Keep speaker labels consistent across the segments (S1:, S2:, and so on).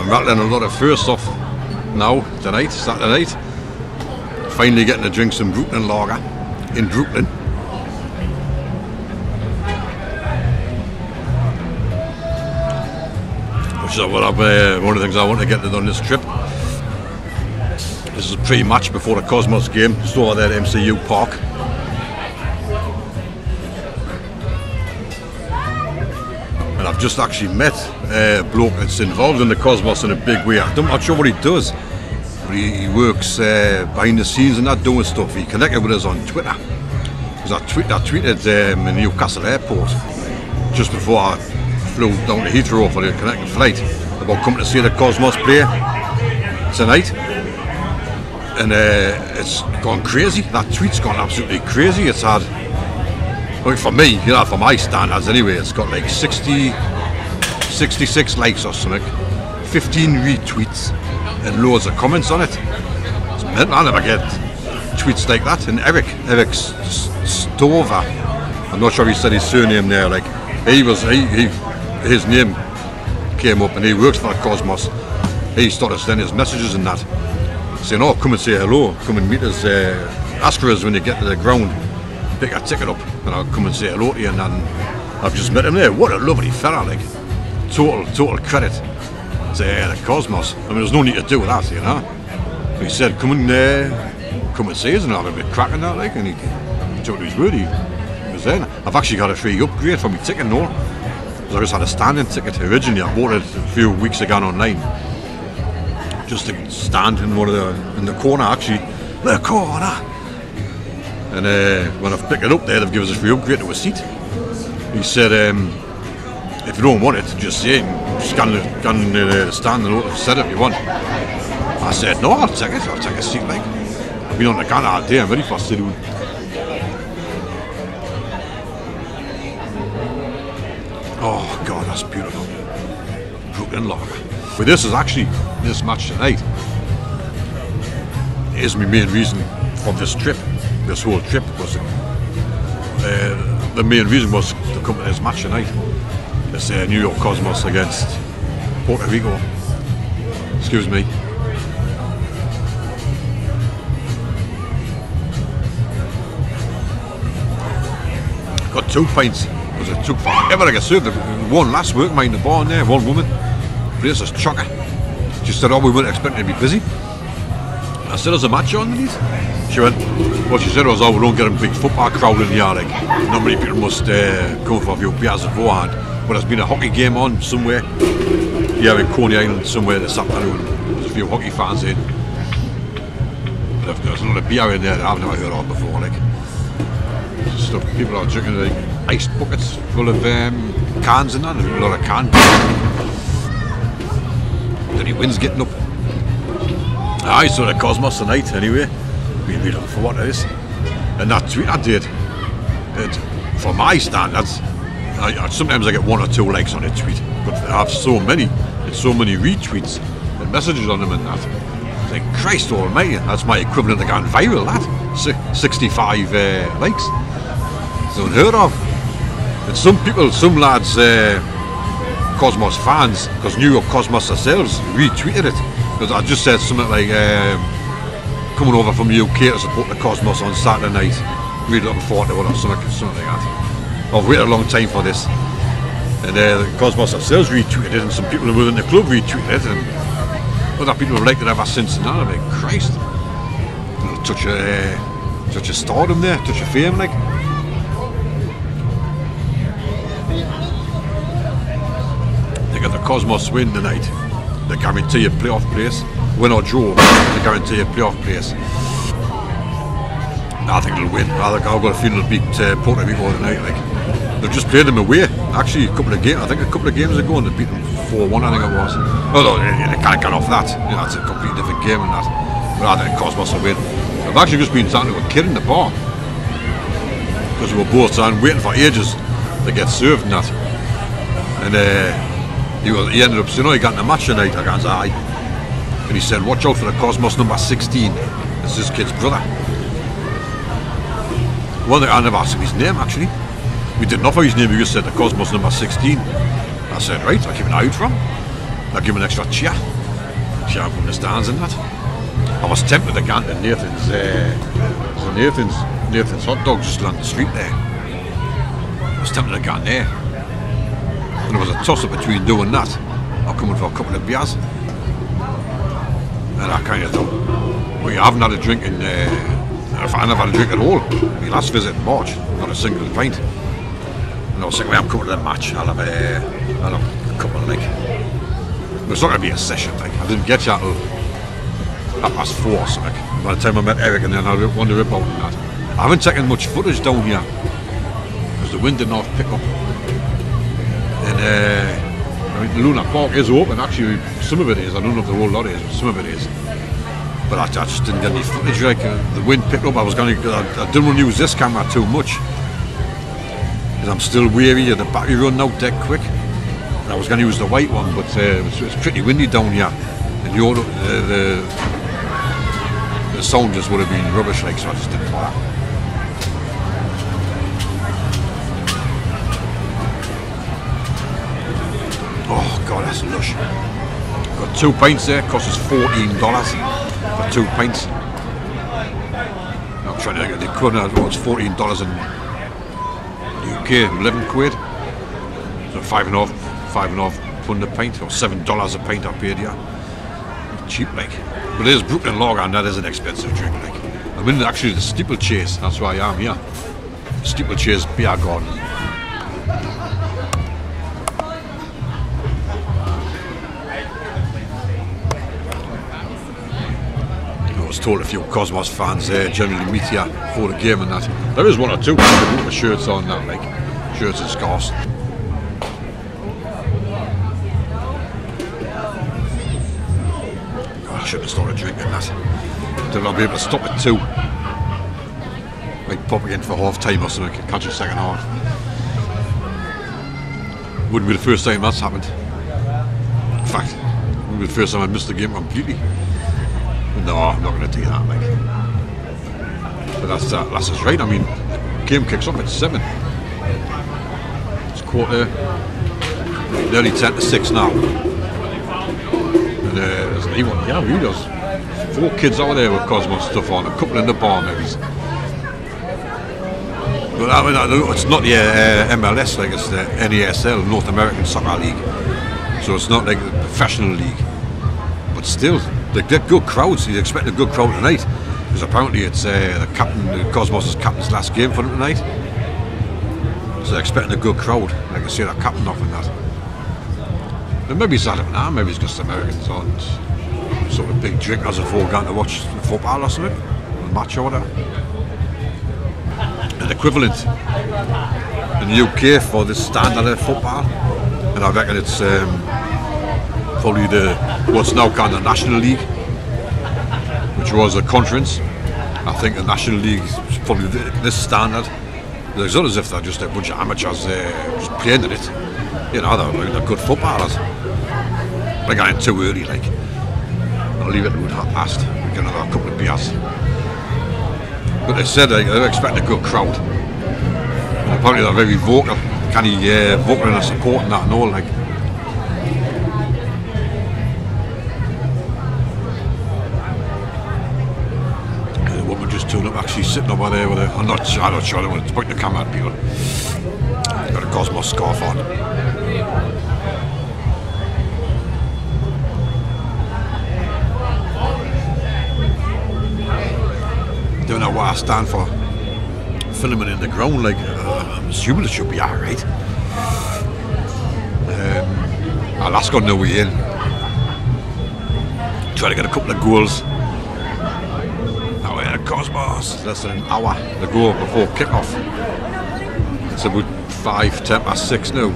S1: I'm rattling a lot of firsts off now, tonight, Saturday night. Finally getting to drink some Brooklyn lager in Brooklyn. Which is one of the things I want to get to on this trip. This is a pre-match before the Cosmos game, just over there at MCU Park. And I've just actually met a bloke that's involved in the Cosmos in a big way. I'm not sure what he does, but he works behind the scenes and that, doing stuff. He connected with us on Twitter, because I tweeted in Newcastle Airport just before I flew down to Heathrow for the connecting flight about coming to see the Cosmos play tonight. And it's gone crazy. That tweet's gone absolutely crazy. It's had, I mean, for me, you know, for my standards anyway, it's got like 66 likes or something, 15 retweets, and loads of comments on it. It's mental. I never get tweets like that. And Eric Stover, I'm not sure if he said his surname there, like, his name came up and he works for the Cosmos. He started sending his messages and that, saying, oh, come and say hello, come and meet us, ask for us when you get to the ground, pick a ticket up and I'll come and say hello to you. And then I've just met him there. What a lovely fella, like, total credit to the Cosmos. I mean, there's no need to do that, you know. He said, come and see us and have a bit cracking that, like, and he took his word, he was there. I've actually got a free upgrade for my ticket now, because I just had a standing ticket originally. I bought it a few weeks ago online, just to stand in in the corner, actually, the corner. And when I've picked it up there, they've given us a free upgrade to a seat. He said, if you don't want it, just say it, scan the stand and set it if you want. I said, no, I'll take it, I'll take a seat, like. I've been on the can all day, I'm ready for a sit-down. Oh God, that's beautiful. Brooklyn lager. But this match tonight is my main reason for this trip. This whole trip was the main reason was to come to this match tonight. It's New York Cosmos against Puerto Rico. Excuse me. Got 2 pints. It took forever to get served. One last work mine in the bar in there, one woman. Place is chocker. She said, oh, we weren't expecting to be busy. I said, there's a match on these? She went, what she said was, oh, we don't get a big football crowd in here, like, not many people must come for a few beers beforehand. But there's been a hockey game on somewhere, yeah, in Coney Island somewhere this afternoon. There's a few hockey fans in. There's a lot of beer in there that I've never heard of before, like. Stuff, people are drinking like iced buckets full of cans and that, a lot of canned beer. Dirty wind's getting up. I saw the Cosmos tonight anyway. We'll be looking for what it is. And that tweet I did, for my standards, sometimes I get 1 or 2 likes on a tweet, but I have so many retweets and messages on them and that. It's like, Christ almighty, that's my equivalent to going viral, that. 65 likes. It's unheard of. And some people, some lads, Cosmos fans, because New York Cosmos themselves retweeted it. Because I just said something like, coming over from the UK to support the Cosmos on Saturday night. Really looking forward to it or something like that. I've waited a long time for this. And the Cosmos themselves retweeted it, and some people within the club retweeted it, and other people have liked it ever since. And I'm like, Christ. Touch of stardom there, touch of fame, like. They got the Cosmos win tonight. They guarantee a playoff place. Win or draw, they guarantee a playoff place. I think they'll win. I've got a feeling they'll beat Puerto Rico tonight. Like, they've just played them away. Actually, a couple of games ago, and they beat them 4-1. I think it was. Although they can't get off that. You know, it's a completely different game and that. But I think Cosmos will win. I've actually just been talking to a kid in the bar, because we were both waiting for ages to get served and that. And he ended up saying, oh, he got in the match tonight. I goes, aye. And he said, watch out for the Cosmos number 16. It's this kid's brother. One thing, I never asked him his name, actually. We didn't offer his name, we just said the Cosmos number 16. I said, right, I'll keep an eye out for him. I'll give him an extra cheer. can't from the stands and that. I was tempted to go to Nathan's hot dogs just along the street there. I was tempted to go in there. And there was a toss-up between doing that or coming for a couple of beers. And I kind of thought, well, you haven't had a drink in, if I never had a drink at all. My last visit in March, not a single pint. And I was thinking, well, I'm coming to the match, I'll have a couple of, like, it's not going to be a session, like, I didn't get you until 4:30 or something. By the time I met Eric and then I wondered about that. I haven't taken much footage down here, because the wind did not pick up. And, I mean, Luna Park is open, actually, some of it is, I don't know if the whole lot is, but some of it is. But I just didn't get any footage, like, the wind picked up, I didn't want to use this camera too much. Because I'm still weary of the battery running out dead quick. And I was going to use the white one, but it's pretty windy down here. And the sound just would have been rubbish, like, so I just didn't bother. Oh God, that's lush. Got 2 pints there, cost us $14 for 2 pints. I'm trying to get the equivalent, it's $14 in the UK, 11 quid. So £5.5 £5.5 a pint, or $7 a pint I paid here. Cheap, like. But it is Brooklyn Lager, and that is an expensive drink, like. I'm in actually the Steeplechase, that's why I am here. Steeplechase Beer Garden. I was told a few Cosmos fans there generally meet here for the game and that. There is 1 or 2 people with shirts on now, like shirts and scarves. I should have started drinking that. Then I'll be able to stop at 2. Like pop again for half time or something, catch a second half. Wouldn't be the first time that's happened. In fact, it wouldn't be the first time I missed the game completely. But no, I'm not going to do that, like. But that's just right. I mean, the game kicks off at 7. It's nearly 10 to 6 now. There's an E1, yeah, really does. 4 kids over there with Cosmos stuff on, a couple in the bar maybe. But I mean, it's not the MLS, like it's the NASL, North American Soccer League. So it's not like the professional league. But still, they get good crowds. You expect a good crowd tonight. Because apparently it's the Cosmos' captain's last game for them tonight. So they're expecting a good crowd. Like I say, they're captain off in that. And maybe it's that now, maybe it's just Americans aren't sort of big drinkers before going to watch football or something, a match or whatever. An equivalent in the UK for this standard of football, and I reckon it's probably what's now called the National League, which was a conference. I think the National League is probably this standard. It's not as if they're just a bunch of amateurs just playing in it. You know, they're good footballers. They're getting too early, like. I'll leave it at 1:30. We get another couple of beers. But they said they're expecting a good crowd. And apparently they're very vocal. Vocal in their support and that and all, like. And the woman just turned up, actually sitting over there with I'm not sure, I don't want to point the camera at people. She's got a Cosmos scarf on. Don't know what I stand for filming in the ground, like I'm assuming it should be alright. Alaska on the way in. Try to get a couple of goals. Now we're at Cosmos, less than an hour to go before kick-off. It's about 6:10 now.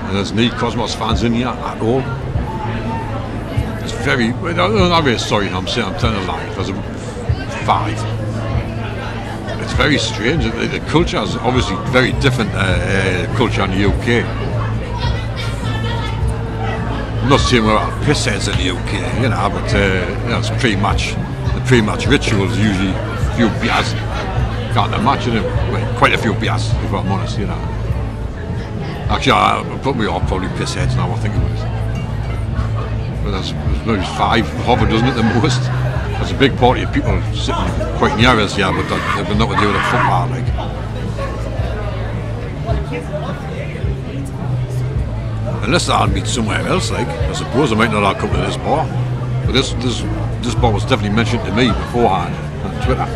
S1: And there's no Cosmos fans in here at all. It's very, I'm very sorry, I'm telling a lie. There's 5. It's very strange. The culture is obviously very different culture in the UK. I'm not saying we're pissheads in the UK, you know, but it's pre-match. The pre-match ritual is usually a few beers. Can't imagine it. Well, quite a few beers, if I'm honest, you know. Actually, we are probably pissheads now, I think it was. but there's maybe 5 Harvard, doesn't it, the most. There's a big party of people sitting quite near us, yeah, but they've got nothing to do with the football, like. Unless they all meet somewhere else, like, I suppose they might not all come to this bar. But this bar was definitely mentioned to me beforehand on Twitter.